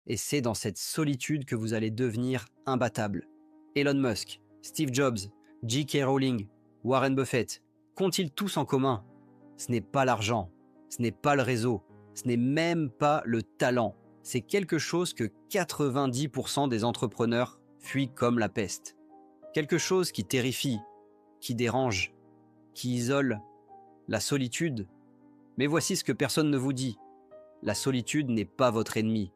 Et c'est dans cette solitude que vous allez devenir imbattable. Elon Musk, Steve Jobs, J.K. Rowling, Warren Buffett, qu'ont-ils tous en commun? Ce n'est pas l'argent, ce n'est pas le réseau, ce n'est même pas le talent. C'est quelque chose que 90% des entrepreneurs fuient comme la peste. Quelque chose qui terrifie, qui dérange, qui isole, la solitude. Mais voici ce que personne ne vous dit. La solitude n'est pas votre ennemi.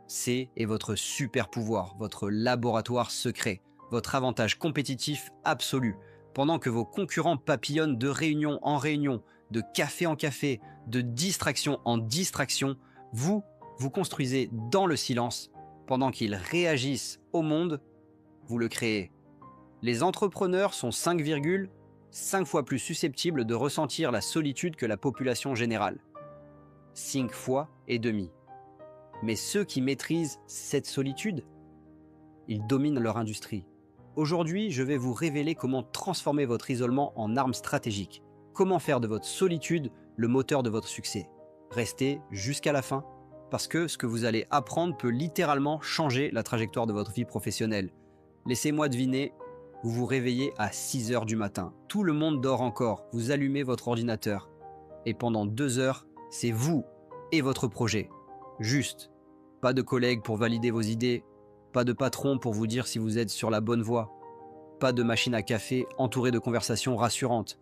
C'est votre super pouvoir, votre laboratoire secret, votre avantage compétitif absolu. Pendant que vos concurrents papillonnent de réunion en réunion, de café en café, de distraction en distraction, vous, vous construisez dans le silence. Pendant qu'ils réagissent au monde, vous le créez. Les entrepreneurs sont 5,5 fois plus susceptibles de ressentir la solitude que la population générale. 5 fois et demi. Mais ceux qui maîtrisent cette solitude, ils dominent leur industrie. Aujourd'hui, je vais vous révéler comment transformer votre isolement en arme stratégique. Comment faire de votre solitude le moteur de votre succès. Restez jusqu'à la fin, parce que ce que vous allez apprendre peut littéralement changer la trajectoire de votre vie professionnelle. Laissez-moi deviner, vous vous réveillez à 6 heures du matin. Tout le monde dort encore, vous allumez votre ordinateur. Et pendant 2 heures, c'est vous et votre projet. Juste. Pas de collègues pour valider vos idées, pas de patron pour vous dire si vous êtes sur la bonne voie, pas de machine à café entourée de conversations rassurantes.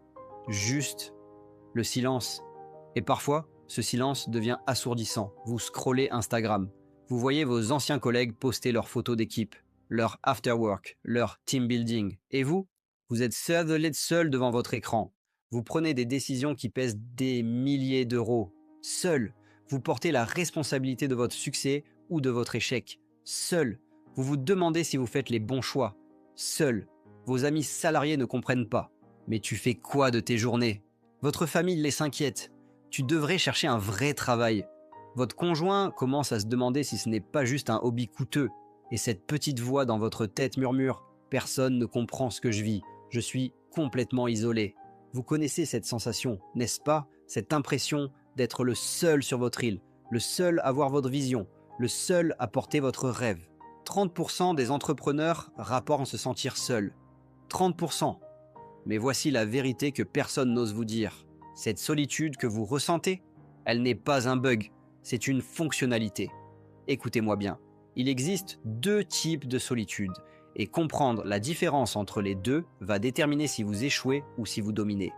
Juste le silence. Et parfois, ce silence devient assourdissant. Vous scrollez Instagram. Vous voyez vos anciens collègues poster leurs photos d'équipe, leur after work, leur team building. Et vous, vous êtes seul devant votre écran. Vous prenez des décisions qui pèsent des milliers d'euros. Seul. Vous portez la responsabilité de votre succès ou de votre échec. Seul. Vous vous demandez si vous faites les bons choix. Seul. Vos amis salariés ne comprennent pas. Mais tu fais quoi de tes journées? Votre famille les s'inquiète. Tu devrais chercher un vrai travail. Votre conjoint commence à se demander si ce n'est pas juste un hobby coûteux. Et cette petite voix dans votre tête murmure « Personne ne comprend ce que je vis. Je suis complètement isolé. » Vous connaissez cette sensation, n'est-ce pas? Cette impression d'être le seul sur votre île, le seul à voir votre vision, le seul à porter votre rêve. 30% des entrepreneurs rapportent se sentir seuls. 30%. Mais voici la vérité que personne n'ose vous dire. Cette solitude que vous ressentez, elle n'est pas un bug, c'est une fonctionnalité. Écoutez-moi bien, il existe 2 types de solitude, et comprendre la différence entre les deux va déterminer si vous échouez ou si vous dominez.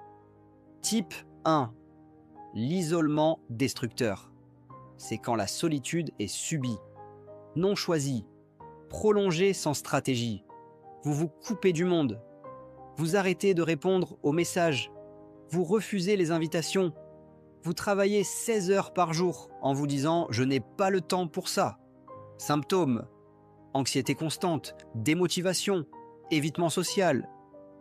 Type 1. L'isolement destructeur. C'est quand la solitude est subie, non choisie, prolongée sans stratégie. Vous vous coupez du monde. Vous arrêtez de répondre aux messages. Vous refusez les invitations. Vous travaillez 16 heures par jour en vous disant « je n'ai pas le temps pour ça ». Symptômes: anxiété constante, démotivation, évitement social,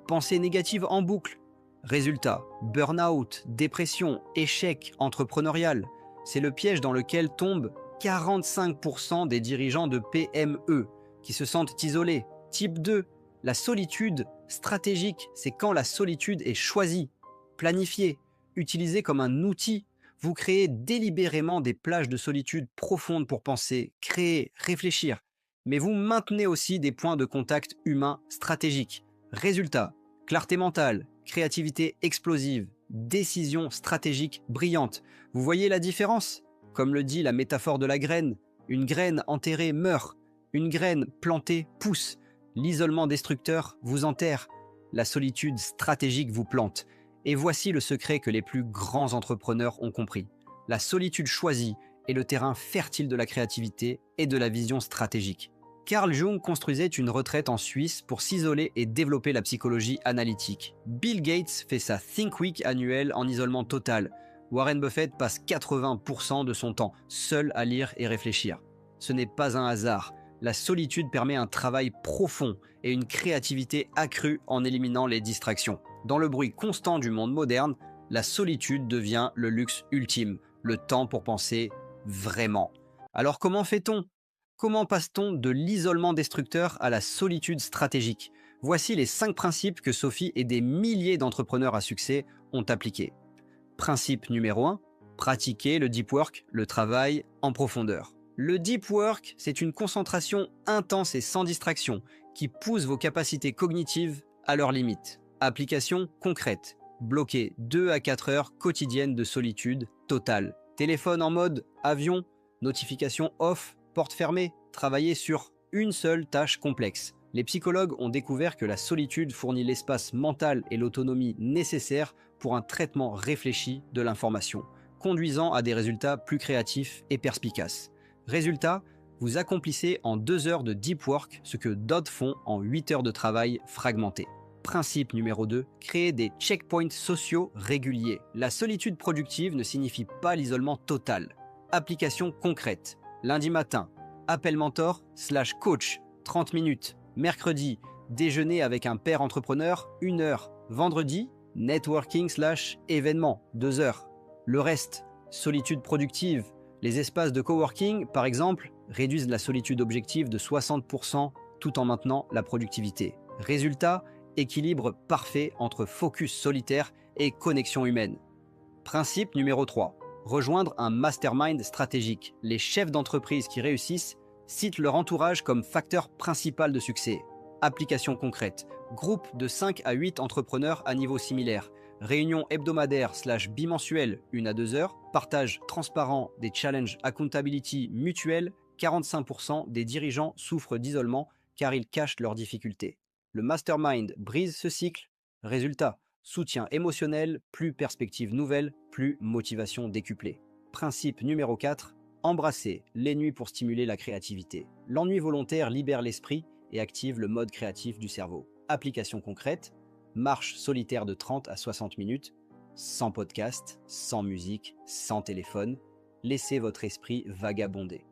pensée négative en boucle. Résultat, burn-out, dépression, échec entrepreneurial. C'est le piège dans lequel tombent 45% des dirigeants de PME qui se sentent isolés. Type 2, la solitude stratégique, c'est quand la solitude est choisie, planifiée, utilisée comme un outil. Vous créez délibérément des plages de solitude profondes pour penser, créer, réfléchir. Mais vous maintenez aussi des points de contact humains stratégiques. Résultat, clarté mentale, créativité explosive, décision stratégique brillante. Vous voyez la différence? Comme le dit la métaphore de la graine, une graine enterrée meurt, une graine plantée pousse. L'isolement destructeur vous enterre, la solitude stratégique vous plante. Et voici le secret que les plus grands entrepreneurs ont compris. La solitude choisie est le terrain fertile de la créativité et de la vision stratégique. Carl Jung construisait une retraite en Suisse pour s'isoler et développer la psychologie analytique. Bill Gates fait sa Think Week annuelle en isolement total. Warren Buffett passe 80% de son temps seul à lire et réfléchir. Ce n'est pas un hasard. La solitude permet un travail profond et une créativité accrue en éliminant les distractions. Dans le bruit constant du monde moderne, la solitude devient le luxe ultime, le temps pour penser vraiment. Alors comment fait-on? Comment passe-t-on de l'isolement destructeur à la solitude stratégique? Voici les 5 principes que Sophie et des milliers d'entrepreneurs à succès ont appliqués. Principe numéro 1, pratiquer le deep work, le travail en profondeur. Le deep work, c'est une concentration intense et sans distraction qui pousse vos capacités cognitives à leurs limites. Application concrète. Bloquez 2 à 4 heures quotidiennes de solitude totale. Téléphone en mode avion, notification off, porte fermée. Travaillez sur une seule tâche complexe. Les psychologues ont découvert que la solitude fournit l'espace mental et l'autonomie nécessaires pour un traitement réfléchi de l'information, conduisant à des résultats plus créatifs et perspicaces. Résultat, vous accomplissez en 2 heures de deep work ce que d'autres font en 8 heures de travail fragmenté. Principe numéro 2, créer des checkpoints sociaux réguliers. La solitude productive ne signifie pas l'isolement total. Application concrète. Lundi matin, appel mentor/coach, 30 minutes. Mercredi, déjeuner avec un père entrepreneur, 1 heure. Vendredi, networking/événement, 2 heures. Le reste, solitude productive. Les espaces de coworking, par exemple, réduisent la solitude objective de 60% tout en maintenant la productivité. Résultat, équilibre parfait entre focus solitaire et connexion humaine. Principe numéro 3. Rejoindre un mastermind stratégique. Les chefs d'entreprise qui réussissent citent leur entourage comme facteur principal de succès. Application concrète. Groupe de 5 à 8 entrepreneurs à niveau similaire. Réunion hebdomadaire/bimensuelle, 1 à 2 heures. Partage transparent des challenges accountability mutuels. 45% des dirigeants souffrent d'isolement car ils cachent leurs difficultés. Le mastermind brise ce cycle. Résultat, soutien émotionnel, plus perspective nouvelle, plus motivation décuplée. Principe numéro 4, embrasser les nuits pour stimuler la créativité. L'ennui volontaire libère l'esprit et active le mode créatif du cerveau. Application concrète, marche solitaire de 30 à 60 minutes, sans podcast, sans musique, sans téléphone. Laissez votre esprit vagabonder.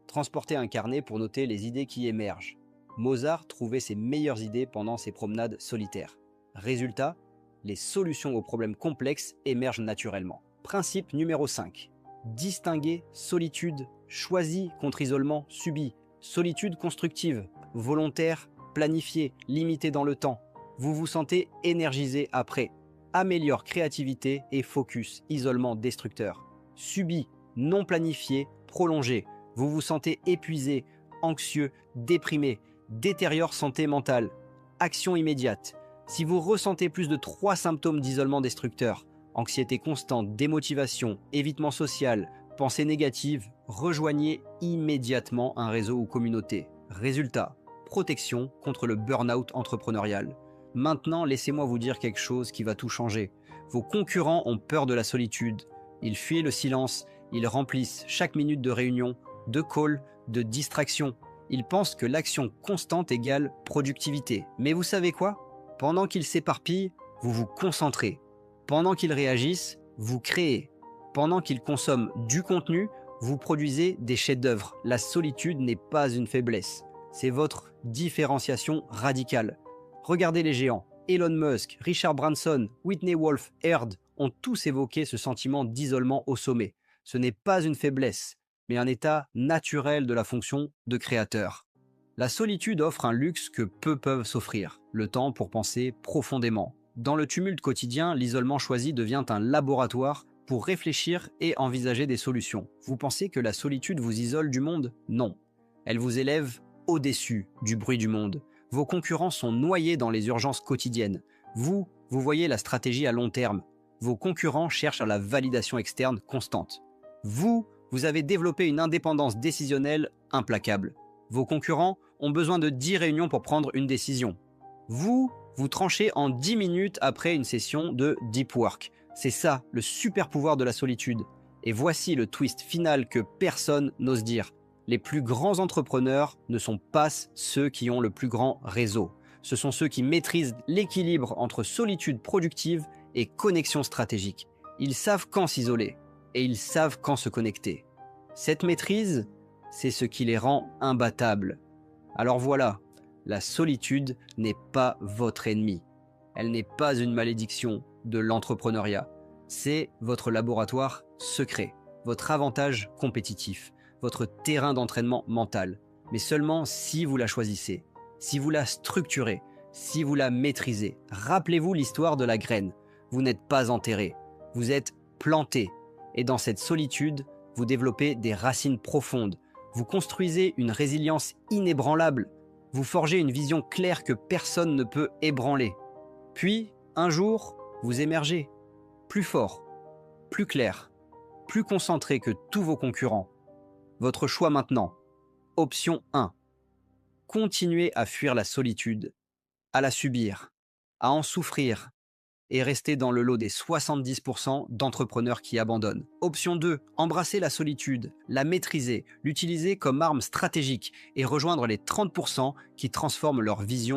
Transportez un carnet pour noter les idées qui émergent. Mozart trouvait ses meilleures idées pendant ses promenades solitaires. Résultat, les solutions aux problèmes complexes émergent naturellement. Principe numéro 5. Distinguer solitude choisie contre isolement subi. Solitude constructive, volontaire, planifiée, limitée dans le temps. Vous vous sentez énergisé après. Améliore créativité et focus, isolement destructeur. Subi, non planifié, prolongé. Vous vous sentez épuisé, anxieux, déprimé. Détériore santé mentale. Action immédiate. Si vous ressentez plus de 3 symptômes d'isolement destructeur, anxiété constante, démotivation, évitement social, pensée négative, rejoignez immédiatement un réseau ou communauté. Résultat, protection contre le burn-out entrepreneurial. Maintenant, laissez-moi vous dire quelque chose qui va tout changer. Vos concurrents ont peur de la solitude. Ils fuient le silence, ils remplissent chaque minute de réunion, de call, de distraction. Ils pensent que l'action constante égale productivité. Mais vous savez quoi? Pendant qu'ils s'éparpillent, vous vous concentrez. Pendant qu'ils réagissent, vous créez. Pendant qu'ils consomment du contenu, vous produisez des chefs-d'œuvre. La solitude n'est pas une faiblesse. C'est votre différenciation radicale. Regardez les géants. Elon Musk, Richard Branson, Whitney Wolf, Heard ont tous évoqué ce sentiment d'isolement au sommet. Ce n'est pas une faiblesse, mais un état naturel de la fonction de créateur. La solitude offre un luxe que peu peuvent s'offrir, le temps pour penser profondément. Dans le tumulte quotidien, l'isolement choisi devient un laboratoire pour réfléchir et envisager des solutions. Vous pensez que la solitude vous isole du monde? Non. Elle vous élève au-dessus du bruit du monde. Vos concurrents sont noyés dans les urgences quotidiennes. Vous voyez la stratégie à long terme. Vos concurrents cherchent à la validation externe constante. Vous avez développé une indépendance décisionnelle implacable. Vos concurrents ont besoin de 10 réunions pour prendre une décision. Vous tranchez en 10 minutes après une session de deep work. C'est ça, le super pouvoir de la solitude. Et voici le twist final que personne n'ose dire. Les plus grands entrepreneurs ne sont pas ceux qui ont le plus grand réseau. Ce sont ceux qui maîtrisent l'équilibre entre solitude productive et connexion stratégique. Ils savent quand s'isoler et ils savent quand se connecter. Cette maîtrise, c'est ce qui les rend imbattables. Alors voilà, la solitude n'est pas votre ennemi. Elle n'est pas une malédiction de l'entrepreneuriat. C'est votre laboratoire secret, votre avantage compétitif, votre terrain d'entraînement mental. Mais seulement si vous la choisissez, si vous la structurez, si vous la maîtrisez. Rappelez-vous l'histoire de la graine. Vous n'êtes pas enterré, vous êtes planté. Et dans cette solitude, vous développez des racines profondes. Vous construisez une résilience inébranlable. Vous forgez une vision claire que personne ne peut ébranler. Puis, un jour, vous émergez, plus fort, plus clair, plus concentré que tous vos concurrents. Votre choix maintenant. Option 1. Continuez à fuir la solitude, à la subir, à en souffrir et rester dans le lot des 70% d'entrepreneurs qui abandonnent. Option 2. Embrasser la solitude, la maîtriser, l'utiliser comme arme stratégique et rejoindre les 30% qui transforment leur vision